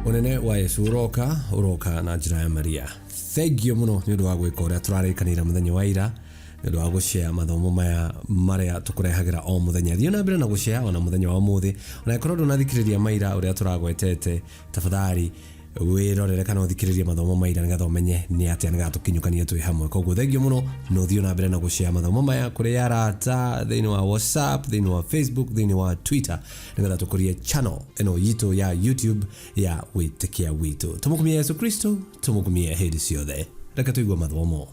Unene wa Yesu uroka na njira ya Maria. Thengio muno ni undu wa gwika uria turarikanira muthenya wa ira ni undu wa gushare mathomo maya maria tukurehagira o muthenya. Thii na mbere na gushare ona muthenya wa umuthi. Ona ikorwo ndunathikiriria maira uria turagwetete, tafadhali wirorere kana uthikiririe mathomo maira nigetha umenye ni atia nigatukinyukania twi hamwe. Koguo thengio muno no thii na mbere na gushare mathomo maya kuri arata thiini wa WhatsApp, thiini wa Facebook, thiini wa Twitter nigetha tukurie channel eno yitu ya YouTube ya Witikia Witu. Tumukumie Yesu Kristo, tumukumie hindi ciothe. Reka tuigue mathomo.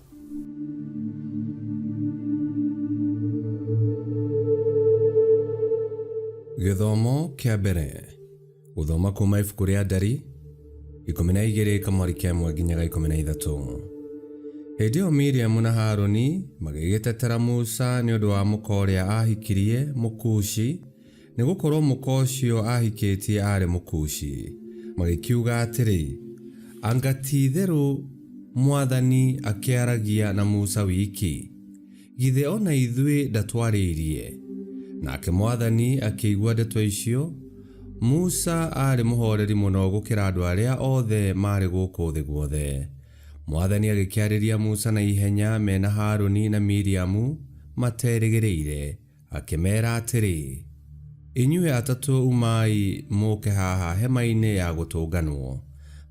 Githomo kia mbere. Guthoma kuma ibuku ria Ndari 12 kamweri kia 1 nginyaga 13. Hindi iyo Miriamu na Haruni magigitetera Musa ni undu wa muka uria ahikirie Mukushi, ni gukorwo muka ucio ahikitie ari Mukushi. Magikiuga atiri, anga titheru Mwathani akiaragia na Musa wiki, githe ona ithui ndatwaririe. Nake Mwathani akiigua ndeto icio. Musa ari muhoreri muno gukira andu aria othe mari guku thi guothe. Mwathani agikiariria Musa na ihenya mena Haruni na Miriamu materigireire, akimera atiri, inyue atatu umai muke haha hema-ini ya gutunganwo.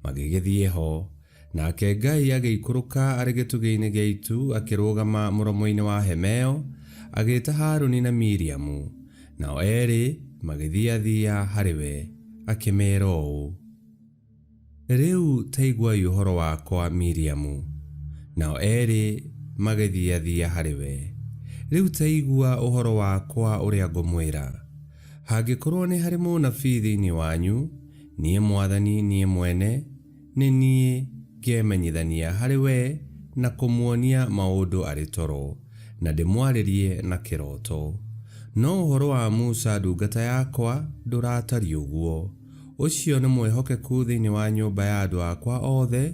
Magigithie ho, nake Ngai agiikuruka ari gitugi-ini gia itu akirugama muromo-ini wa hemeo, agita Haruni na Miriamu, nao eri magithiathia hariwe, akimera ũũ, riu taiguai uhoro wakwa Miriamu. Nao eri magithiathia hariwe, riu taigua uhoro wakwa uria ngumwira. Hangikorwo ni hari munabii thiini wanyu, nie Mwathani nie mwene ni nie ngemenyithania hariwe na kumuonia maundu ari toro, na ndimwaririe na kiroto. No uhoro wa Musa ndungata yakwa nduratari uguo. Ucio ni mwehokeku thiini wa nyumba ya andu akwa othe.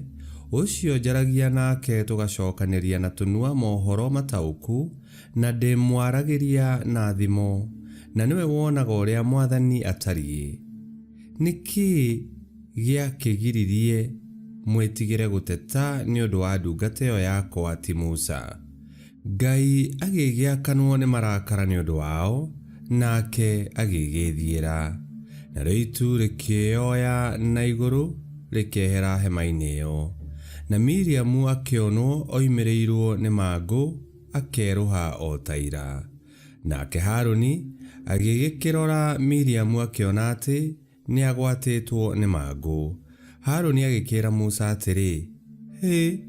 Ucio njaragia nake tugacokaniria na tunua mohoro matauku, na ndimwaragiria na thimo, na niwe wonaga uria Mwathani atariĩ. Niki giakigiririe mwitigire guteta ni undu wa ndungata iyo yakwa ti Musa? Ngai agigiakanwo ni marakara ni undu wao, nake agigithiira. Na ritu rikioya na iguru rikehera hema-ini iyo. Na Miriamu akionwo oimireirwo ni mangu, akeruha o taira. Nake Haruni agigikirora Miriamu akiona ati ni agwatitwo ni mangu. Haruni agikira Musa atiri,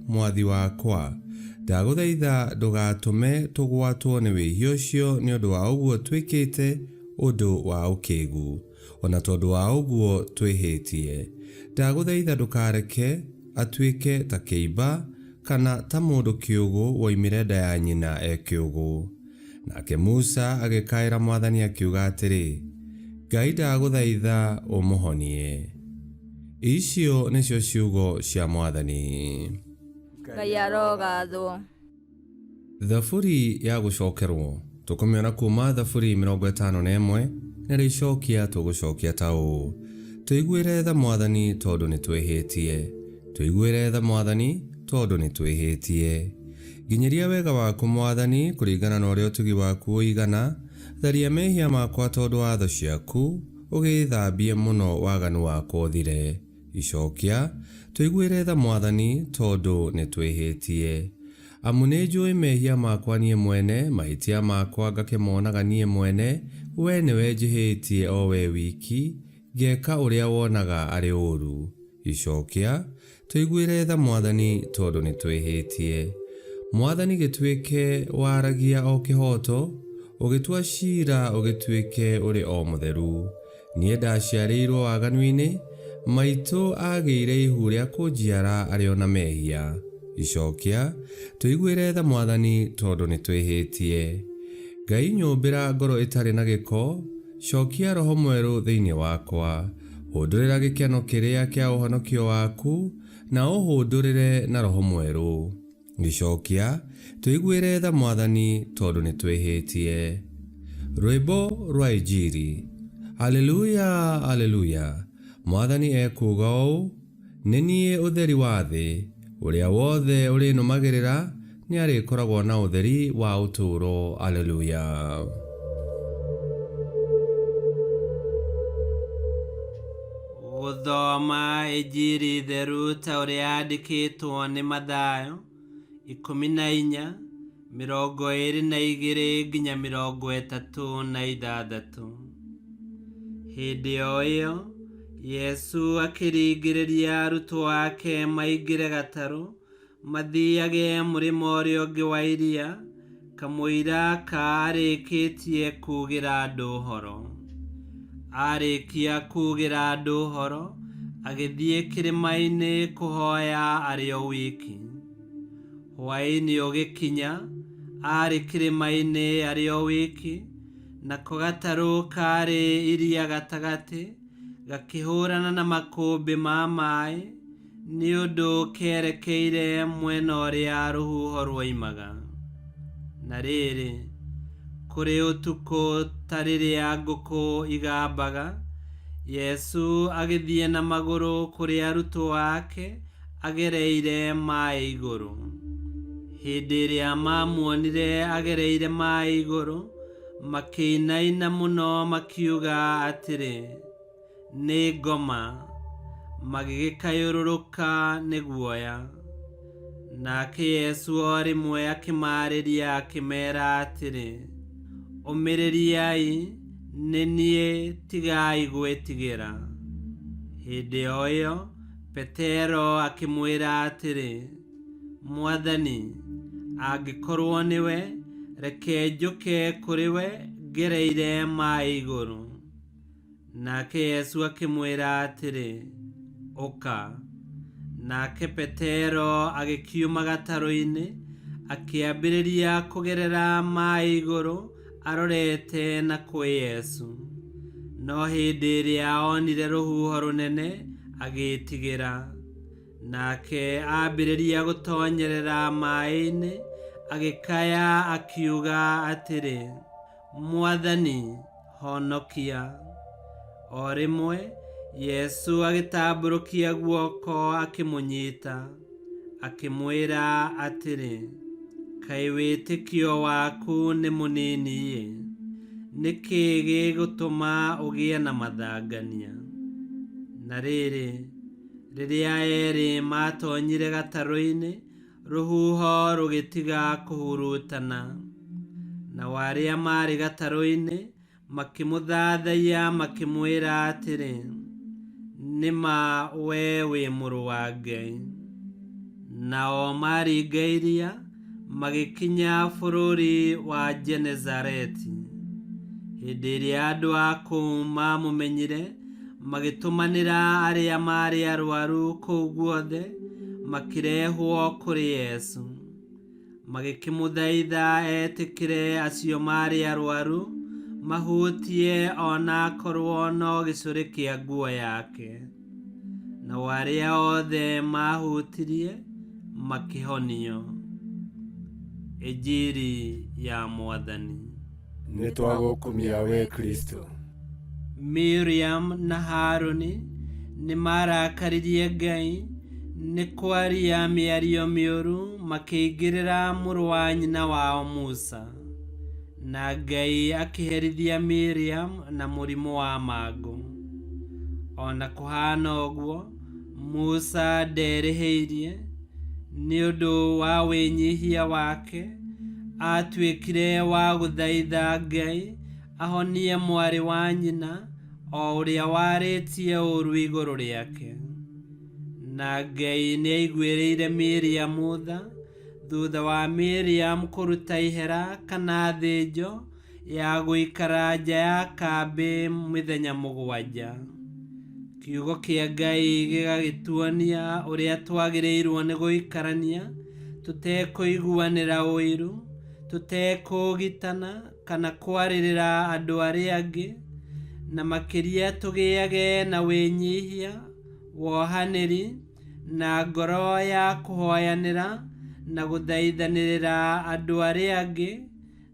mwathi wakwa, ndaguthaitha ndugatume tugwatwo ni wihia ucio ni undu wa uguo twikite undu wa ukigu, ona tondu wa uguo twihitie. Ndaguthaitha ndukareke atwike ta kiimba kana ta mundu kiugu woimire nda ya nyina ekiugu. Nake Musa agikaira Mwathani akiuga atiri, Ngai ndaguthaitha umuhonie. Icio nicio ciugo cia Mwathani. Ngai arogathwo. Thaburi ya gucokerwo tukumiona kuma Thaburi 51 na ricokia tugucokia ta ũũ: tuiguire tha Mwathani tondu ni twihitie, tuiguire tha Mwathani tondu ni twihitie. Nginyiria wega waku Mwathani kuringana na uria utugi waku uigana. Tharia mehia makwa tondu wa tho ciaku, ugithambie muno waganu wakwa uthire. Icokia, tuiguire tha Mwathani tondu ni twihitie. Amu ni njui mehia makwa nie mwene, mahitia makwa ngakimonaga nie mwene. We niwe njihitie o we wiki, ngeka uria wonaga ari uru. Icokia, tuiguire tha Mwathani tondu ni twihitie. Mwathani gitwike waragia o kihoto, ugitua ciira ugitwike uri o mutheru. Nie ndaciarĩirwo waganu-ini, maitu agiire ihu ria kunjiara ari ona mehia. Icokia, tuiguire tha Mwathani tondu ni twihitie. Ngai nyumbira ngoro itari na giko, cokia roho mweru thiini wakwa. Hundurira gikeno kiria kia uhonokio waku, na uhundurire na roho mweru. Icokia, tuiguire tha Mwathani tondu ni twihitie. Rwimbo rwa Injili. Haleluya, haleluya. Mwathani ekuuga ũũ: nĩ niĩ ũtheri wa thĩ, ũrĩa wothe ũrĩnũmagĩrĩra nĩ arĩkoragwo na ũtheri wa ũtũũro. Aleluya. Gũthoma Injili theru ta ũrĩa yandĩkĩtwo nĩ Mathayo 14:22 nginya 36. Hĩndĩ o ĩyo Yesu akĩringĩrĩria arutwo ake maingĩre gatarũ mathiage mũrĩmo ũrĩa ũngĩ wa iria, kamũira karĩkĩtie kuugĩra andũ ũhoro. Arĩkia kuugĩra andũ ũhoro, agĩthiĩ kĩrĩma-inĩ kũhoya arĩ o wiki. Hwaĩ-inĩ ũgĩkinya, arĩ kĩrĩma-inĩ arĩ o wiki, nako gatarũ karĩ iria gatagatĩ, gakĩhũrana na makũmbĩ ma maĩ, nĩ ũndũ kerekeire mwena ũrĩa rũhuho rwoimaga. Na rĩrĩ, kũrĩ ũtukũ ta rĩrĩa ngũkũ igambaga, Yesu agĩthiĩ na magũrũ kũrĩ arutwo ake agereire maĩ igũrũ. Hĩndĩ ĩrĩa mamuonire agereire maĩ igũrũ, makĩinaina mũno makiuga atĩrĩ, nĩ ngoma, magĩgĩkayũrũrũka nĩ guoya. Nake Yesu o rĩmwe akĩmarĩria akĩmera atĩrĩ, ũmĩrĩriai, nĩ niĩ, tigai gwĩtigĩra. Hĩndĩ o ĩyo Petero akĩmwĩra atĩrĩ, Mwathani, angĩkorwo nĩwe, reke njũke kũrĩ we ngereire maĩ igũrũ. Nake Yesu akĩmwĩra atĩrĩ, ũka. Nake Petero agĩkiuma gatarũ-inĩ, akĩambĩrĩria kũgerera maĩ igũrũ arorete na kwĩ Yesu. No hĩndĩ ĩrĩa onire rũhuho rũnene, agĩĩtigĩra. Nake ambĩrĩria gũtonyerera maĩ-inĩ, agĩkaya akiuga atĩrĩ, Mwathani, honokia. O rĩmwe Yesu agĩtambũrũkia guoko akĩmũnyita, akĩmwĩra atĩrĩ, kaĩ wĩtĩkio waku nĩ mũnini-ĩ, nĩkĩ gĩgũtũma ũgĩe na mathangania? Na rĩrĩ, rĩrĩa erĩ matonyire gatarũ-inĩ, rũhuho rũgĩtiga kũhurutana. Nao arĩa marĩ gatarũ-inĩ makĩmũthathaiya makĩmwĩra atĩrĩ, nĩma wee wĩ mũrũ wa Ngai. Nao maringa iria magĩkinya bũrũri wa Genezareti. Hĩndĩ ĩrĩa andũ a kũu mamũmenyire, magĩtũmanĩra arĩa marĩ arwaru kũu guothe, makĩrehwo kũrĩ Yesu. Magĩkĩmũthaitha etĩkĩre acio marĩ arwaru mahutie ona akorwo no gĩcũrĩ kĩa nguo yake. Nao arĩa othe mahutirie makĩhonio. Injili ya Mwathani. Nĩ twagũkumia we Kristo. Miriam na Harũni nĩ marakaririe Ngai nĩ kwaria mĩario mĩũru makĩingĩrĩra mũrũ wa nyina wao Musa. Na Ngai akĩherithia Miriam na mũrimũ wa mangũ. Ona kũhana ũguo, Musa nderĩhĩirie nĩ ũndũ wa wĩnyihia wake, atuĩkire wa gũthaitha Ngai ahonie mwarĩ wa nyina o ũrĩa warĩtie ũũru igũrũ rĩake. Na Ngai nĩ aiguĩrĩire Miriam tha, thutha wa Miriam kũruta ihera kana thĩnjo ya gũikara nja ya kambĩ mĩthenya 7. Kiugo kĩa Ngai gĩgagĩtuonia ũrĩa twagĩrĩirwo nĩ gũikarania, tũtekũiguanĩra ũiru, tũtekũgitana kana kwarĩrĩra andũ arĩa angĩ, na makĩria tũgĩage na wĩnyihia, wohanĩri, na ngoro ya kũhoyanĩra na gũthaithanĩrĩra andũ arĩa angĩ,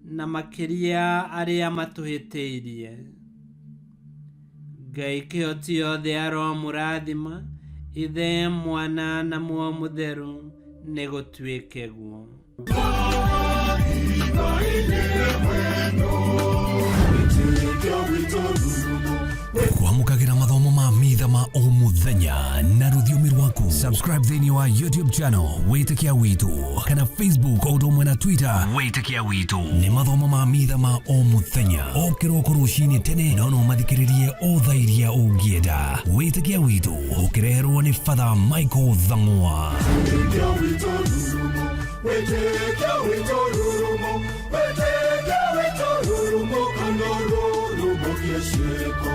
na makĩria arĩa matũhĩtĩirie. Ngai kĩhoti yothe aro mũrathima, Ithe Mwana na Muoyo Mũtheru nĩ gũtuĩke guo. Kwamũkagĩra mathomo ma mitha ma o mũthenya na rũthiomi rwaku. Subscribe thĩinĩ wa YouTube channel Wĩtĩkia Witũ kana Facebook o ũndũ ũmwe na Twitter Wĩtĩkia Witũ. Nĩ mathomo ma mitha ma o mũthenya o kĩroko rũcinĩ tene, no mathikĩrĩrie o thaa iria ũngĩenda. Wĩtĩkia Witũ ũkĩreherwo nĩ Father Michael Thang'wa. Wĩtĩkia Witũ rurumo, Wĩtĩkia Witũ rurumo, Wĩtĩkia Witũ rurumo, kana rurumo kĩciĩko.